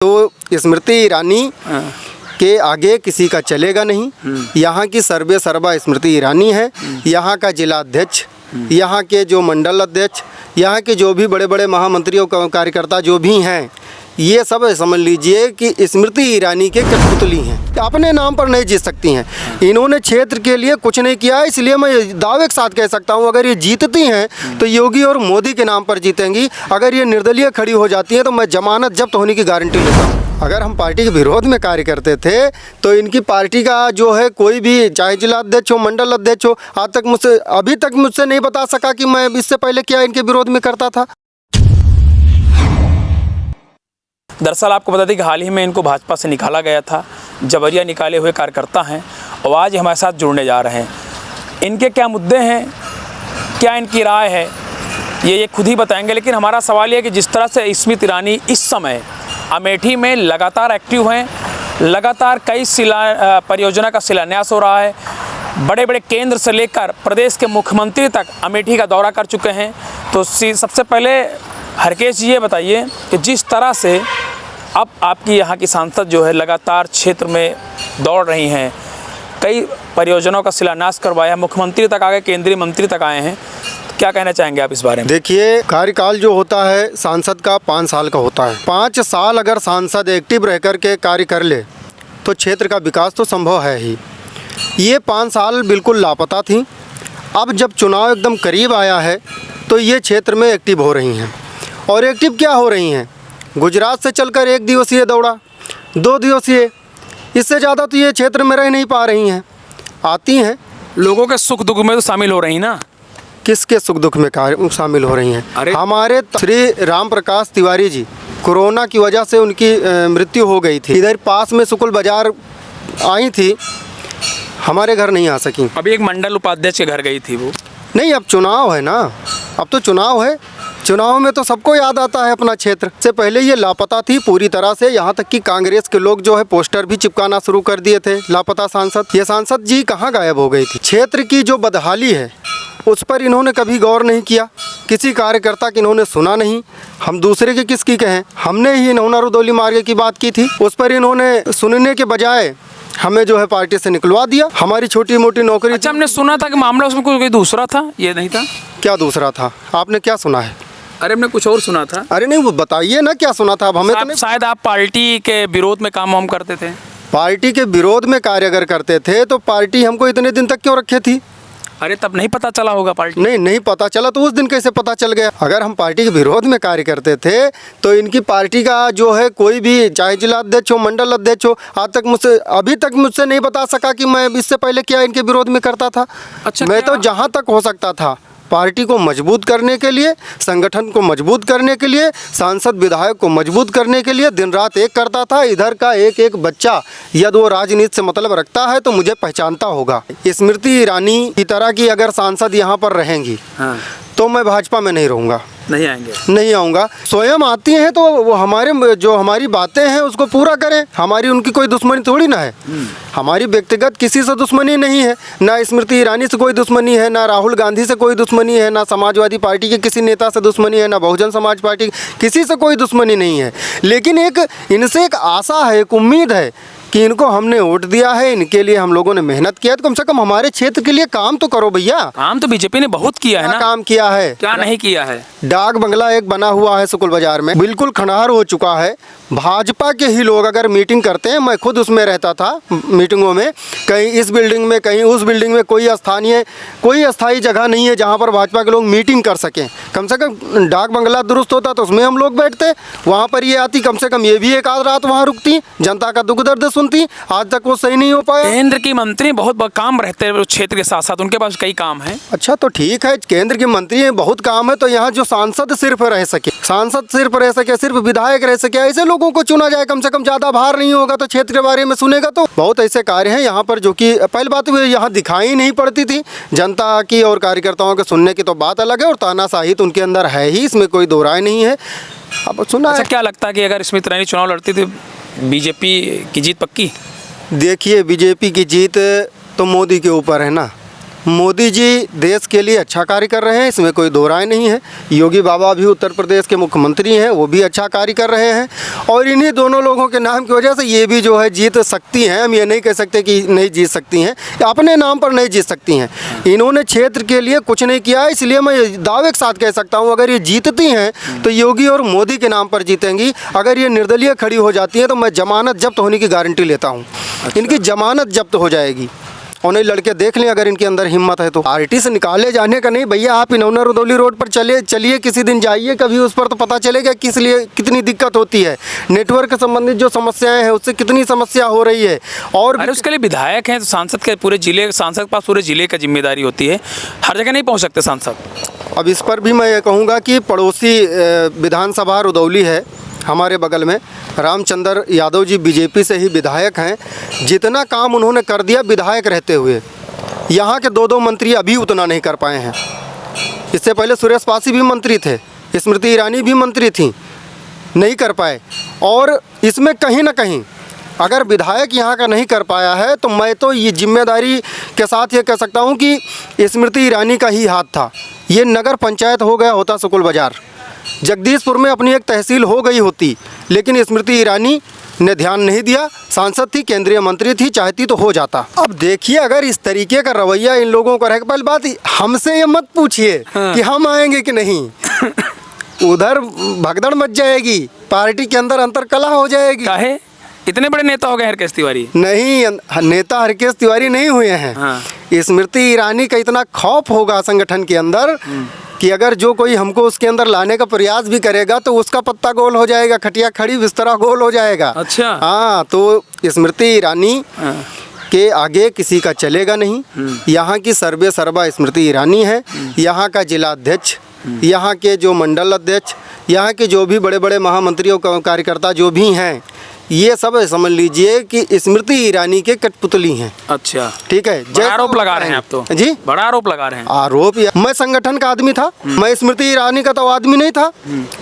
तो स्मृति ईरानी के आगे किसी का चलेगा नहीं। यहाँ की सर्वे सर्वा स्मृति ईरानी है। यहाँ का जिला अध्यक्ष, यहाँ के जो मंडल अध्यक्ष, यहाँ के जो भी बड़े बड़े महामंत्री और कार्यकर्ता जो भी हैं, ये सब समझ लीजिए कि स्मृति ईरानी के कठपुतली हैं। अपने नाम पर नहीं जीत सकती हैं। इन्होंने क्षेत्र के लिए कुछ नहीं किया है, इसलिए मैं दावे के साथ कह सकता हूँ अगर ये जीतती हैं तो योगी और मोदी के नाम पर जीतेंगी। अगर ये निर्दलीय खड़ी हो जाती हैं तो मैं जमानत जब्त होने की गारंटी लेता हूँ। अगर हम पार्टी के विरोध में कार्य करते थे तो इनकी पार्टी का जो है कोई भी, चाहे जिला अध्यक्ष हो, मंडल अध्यक्ष हो, अभी तक मुझसे नहीं बता सका कि मैं इससे पहले क्या इनके विरोध में करता था। दरअसल आपको बता दें कि हाल ही में इनको भाजपा से निकाला गया था। जबरिया निकाले हुए कार्यकर्ता हैं और आज हमारे साथ जुड़ने जा रहे हैं। इनके क्या मुद्दे हैं, क्या इनकी राय है, ये खुद ही बताएंगे। लेकिन हमारा सवाल ये है कि जिस तरह से स्मृति ईरानी इस समय अमेठी में लगातार एक्टिव हैं, लगातार कई परियोजना का शिलान्यास हो रहा है, बड़े बड़े केंद्र से लेकर प्रदेश के मुख्यमंत्री तक अमेठी का दौरा कर चुके हैं। तो सबसे पहले हरकेश जी ये बताइए कि जिस तरह से अब आपकी यहाँ की सांसद जो है लगातार क्षेत्र में दौड़ रही हैं, कई परियोजनाओं का शिलान्यास करवाया, मुख्यमंत्री तक आ गए, केंद्रीय मंत्री तक आए हैं, क्या कहना चाहेंगे आप इस बारे में? देखिए, कार्यकाल जो होता है सांसद का 5 साल का होता है। 5 साल अगर सांसद एक्टिव रह कर के कार्य कर ले तो क्षेत्र का विकास तो संभव है ही। ये 5 साल बिल्कुल लापता थी। अब जब चुनाव एकदम करीब आया है तो ये क्षेत्र में एक्टिव हो रही हैं। और एक्टिव क्या हो रही हैं? गुजरात से चलकर 1 दिवसीय दौड़ा, 2 दिवसीय, इससे ज़्यादा तो ये क्षेत्र में रह नहीं पा रही हैं। आती हैं, लोगों के सुख दुख में तो शामिल हो रही ना। किसके सुख दुख में शामिल हो रही हैं? हमारे श्री राम प्रकाश तिवारी जी, कोरोना की वजह से उनकी मृत्यु हो गई थी। इधर पास में शुक्ल बाजार आई थी, हमारे घर नहीं आ सकी। अभी एक मंडल उपाध्यक्ष के घर गई थी वो। नहीं, अब चुनाव है ना, अब तो चुनाव है। चुनाव में तो सबको याद आता है अपना क्षेत्र। से पहले ये लापता थी पूरी तरह से, यहाँ तक कि कांग्रेस के लोग जो है पोस्टर भी चिपकाना शुरू कर दिए थे, लापता सांसद। ये सांसद जी कहाँ गायब हो गई थी? क्षेत्र की जो बदहाली है उस पर इन्होंने कभी गौर नहीं किया, किसी कार्यकर्ता की इन्होंने सुना नहीं। हम दूसरे के किसकी कहें? हमने ही नौना रुदौली मार्ग की बात की थी, उस पर इन्होंने सुनने के बजाय हमें जो है पार्टी से निकलवा दिया। हमारी छोटी मोटी नौकरी। अच्छा, हमने सुना था कि मामला उसमें कोई दूसरा था, ये नहीं था? क्या दूसरा था? आपने क्या सुना है? अरे हमने कुछ और सुना था। अरे नहीं, वो बताइए ना क्या सुना था। अब हमें तो नहीं। शायद आप पार्टी के विरोध में काम वाम करते थे। पार्टी के विरोध में कार्य अगर करते थे तो पार्टी हमको इतने दिन तक क्यों रखे थी? अरे तब नहीं पता चला होगा पार्टी? नहीं पता चला तो उस दिन कैसे पता चल गया? अगर हम पार्टी के विरोध में कार्य करते थे तो इनकी पार्टी का जो है कोई भी, चाहे जिला अध्यक्ष हो, मंडल अध्यक्ष हो, अभी तक मुझसे नहीं बता सका कि मैं इससे पहले क्या इनके विरोध में करता था। अच्छा, मैं तो जहाँ तक हो सकता था पार्टी को मजबूत करने के लिए, संगठन को मजबूत करने के लिए, सांसद विधायक को मजबूत करने के लिए दिन रात एक करता था। इधर का एक एक बच्चा यदि वो राजनीति से मतलब रखता है तो मुझे पहचानता होगा। स्मृति ईरानी की तरह की अगर सांसद यहाँ पर रहेंगी तो मैं भाजपा में नहीं रहूँगा, नहीं आएंगे, नहीं आऊँगा। स्वयं आती हैं तो वो हमारी बातें हैं उसको पूरा करें। हमारी उनकी कोई दुश्मनी थोड़ी ना है। हमारी व्यक्तिगत किसी से दुश्मनी नहीं है, ना स्मृति ईरानी से कोई दुश्मनी है, ना राहुल गांधी से कोई दुश्मनी है, ना समाजवादी पार्टी के किसी नेता से दुश्मनी है, ना बहुजन समाज पार्टी, किसी से कोई दुश्मनी नहीं है। लेकिन इनसे एक आशा है, एक उम्मीद है कि इनको हमने वोट दिया है, इनके लिए हम लोगों ने मेहनत किया है, तो कम से कम हमारे क्षेत्र के लिए काम तो करो भैया। काम तो बीजेपी ने बहुत किया है ना। काम किया है, क्या नहीं किया है? डाक बंगला एक बना हुआ है शुक्ल बाजार में, बिल्कुल खंडहर हो चुका है। भाजपा के ही लोग अगर मीटिंग करते हैं, मैं खुद उसमें रहता था मीटिंगों में, कहीं इस बिल्डिंग में कहीं उस बिल्डिंग में, कोई अस्थायी जगह नहीं है जहाँ पर भाजपा के लोग मीटिंग कर सकें। कम से कम डाक बंगला दुरुस्त होता तो उसमें हम लोग बैठते, वहाँ पर ये आती, कम से कम ये भी एक आध रात वहाँ रुकती, जनता का दुख दर्द सुनती। आज तक वो सही नहीं हो पाया। केंद्र की मंत्री बहुत काम रहते हैं क्षेत्र के साथ साथ, उनके पास कई काम है। अच्छा, तो ठीक है, केंद्र के मंत्री हैं, बहुत काम है, तो यहाँ जो सांसद सिर्फ रह सके, सिर्फ विधायक रह सके, ऐसे लोगों को चुना जाए। कम से कम ज़्यादा भार नहीं होगा तो क्षेत्र के बारे में सुनेगा। तो बहुत ऐसे कार्य हैं यहाँ पर जो कि पहली बात हुई, यहाँ दिखाई नहीं पड़ती थी। जनता की और कार्यकर्ताओं के सुनने की तो बात अलग है, और तानाशाही तो उनके अंदर है ही, इसमें कोई दो राय नहीं है। अब सुना। अच्छा, क्या लगता है कि अगर स्मृति ईरानी चुनाव लड़ती तो बीजेपी की जीत पक्की? देखिए, बीजेपी की जीत तो मोदी के ऊपर है ना। मोदी जी देश के लिए अच्छा कार्य कर रहे हैं, इसमें कोई दो राय नहीं है। योगी बाबा भी उत्तर प्रदेश के मुख्यमंत्री हैं, वो भी अच्छा कार्य कर रहे हैं और इन्हीं दोनों लोगों के नाम की वजह से ये भी जो है जीत सकती हैं। हम ये नहीं कह सकते कि नहीं जीत सकती हैं, अपने नाम पर नहीं जीत सकती हैं। इन्होंने क्षेत्र के लिए कुछ नहीं किया है, इसलिए मैं दावे के साथ कह सकता हूँ अगर ये जीतती हैं तो योगी और मोदी के नाम पर जीतेंगी। अगर ये निर्दलीय खड़ी हो जाती हैं तो मैं जमानत जब्त होने की गारंटी लेता हूँ। इनकी जमानत जब्त हो जाएगी और नहीं लड़के देख लें अगर इनके अंदर हिम्मत है तो। पार्टी से निकाले जाने का नहीं भैया, आप इनौना रुदौली रोड पर चलिए किसी दिन जाइए कभी, उस पर तो पता चलेगा किस लिए कितनी दिक्कत होती है। नेटवर्क से संबंधित जो समस्याएं हैं उससे कितनी समस्या हो रही है। और अरे उसके लिए विधायक हैं तो सांसद के पूरे जिले, सांसद के पास पूरे जिले का जिम्मेदारी होती है, हर जगह नहीं पहुँच सकते सांसद। अब इस पर भी मैं ये कहूँगा कि पड़ोसी विधानसभा रुदौली है हमारे बगल में, रामचंद्र यादव जी बीजेपी से ही विधायक हैं। जितना काम उन्होंने कर दिया विधायक रहते हुए, यहाँ के दो मंत्री अभी उतना नहीं कर पाए हैं। इससे पहले सुरेश पासी भी मंत्री थे, स्मृति ईरानी भी मंत्री थी, नहीं कर पाए। और इसमें कहीं ना कहीं अगर विधायक यहाँ का नहीं कर पाया है तो मैं तो ये जिम्मेदारी के साथ ये कह सकता हूँ कि स्मृति ईरानी का ही हाथ था। ये नगर पंचायत हो गया होता सुकुल बाज़ार, जगदीशपुर में अपनी एक तहसील हो गई होती, लेकिन स्मृति ईरानी ने ध्यान नहीं दिया। सांसद थी, केंद्रीय मंत्री थी, चाहती तो हो जाता। अब देखिए अगर इस तरीके का रवैया इन लोगों का रहेगा, पहली बात हमसे ये मत पूछिए कि हम आएंगे कि नहीं, उधर भगदड़ मच जाएगी, पार्टी के अंदर अंतरकलह हो जाएगी। काहे? इतने बड़े नेता हो गए हरकेश तिवारी? नहीं, नेता हरकेश तिवारी नहीं हुए हैं। हाँ। स्मृति ईरानी का इतना खौफ होगा संगठन के अंदर कि अगर जो कोई हमको उसके अंदर लाने का प्रयास भी करेगा तो उसका पत्ता गोल हो जाएगा, खटिया खड़ी बिस्तरा गोल हो जाएगा। अच्छा। हाँ, तो स्मृति ईरानी के आगे किसी का चलेगा नहीं। यहाँ की सर्वे सर्वा स्मृति ईरानी है। यहाँ का जिला अध्यक्ष, यहाँ के जो मंडल अध्यक्ष, यहाँ के जो भी बड़े बड़े महामंत्री और कार्यकर्ता जो भी हैं, ये सब समझ लीजिए कि स्मृति ईरानी के कठपुतली हैं। अच्छा, ठीक है। बड़ा आरोप लगा रहे हैं आप तो। जी, बड़ा आरोप लगा रहे हैं। आरोप मैं संगठन का आदमी था, मैं स्मृति ईरानी का तो आदमी नहीं था।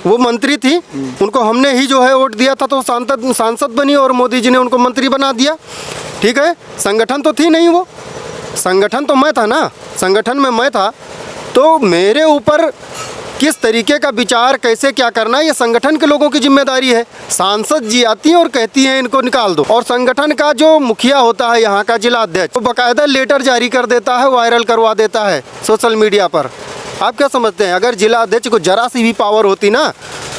वो मंत्री थी, उनको हमने ही जो है वोट दिया था तो सांसद बनी और मोदी जी ने उनको मंत्री बना दिया। ठीक है, संगठन तो थी नहीं, वो संगठन तो मैं था ना, संगठन में मैं था, तो मेरे ऊपर किस तरीके का विचार कैसे क्या करना है ये संगठन के लोगों की जिम्मेदारी है। सांसद जी आती हैं और कहती हैं इनको निकाल दो, और संगठन का जो मुखिया होता है यहाँ का जिला अध्यक्ष, वो बाकायदा लेटर जारी कर देता है, वायरल करवा देता है सोशल मीडिया पर। आप क्या समझते हैं अगर जिला अध्यक्ष को जरा सी भी पावर होती ना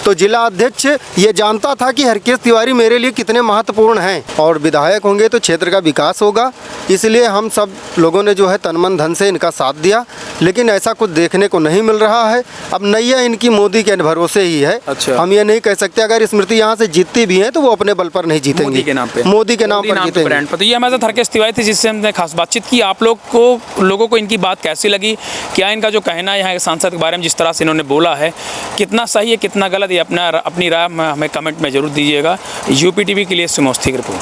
तो जिला अध्यक्ष ये जानता था कि हरकेश तिवारी मेरे लिए कितने महत्वपूर्ण हैं, और विधायक होंगे तो क्षेत्र का विकास होगा। इसलिए हम सब लोगों ने जो है तन मन धन से इनका साथ दिया, लेकिन ऐसा कुछ देखने को नहीं मिल रहा है। अब नैया इनकी मोदी के भरोसे ही है। अच्छा। हम ये नहीं कह सकते अगर स्मृति यहाँ से जीतती भी हैं तो वो अपने बल पर नहीं जीतेंगी, मोदी के नाम पे, मोदी के नाम पर जीतेंगे। तो ये हमारे साथ हरकेश तिवारी थे जिससे हमने खास बातचीत की। आप लोगों को इनकी बात कैसी लगी, क्या इनका जो कहना है यहाँ के सांसद के बारे में जिस तरह से इन्होंने बोला है, कितना सही है कितना गलत, ये अपनी राय हमें कमेंट में जरूर दीजिएगा। यूपी टीवी के लिए सुमोस्ती की रिपोर्ट।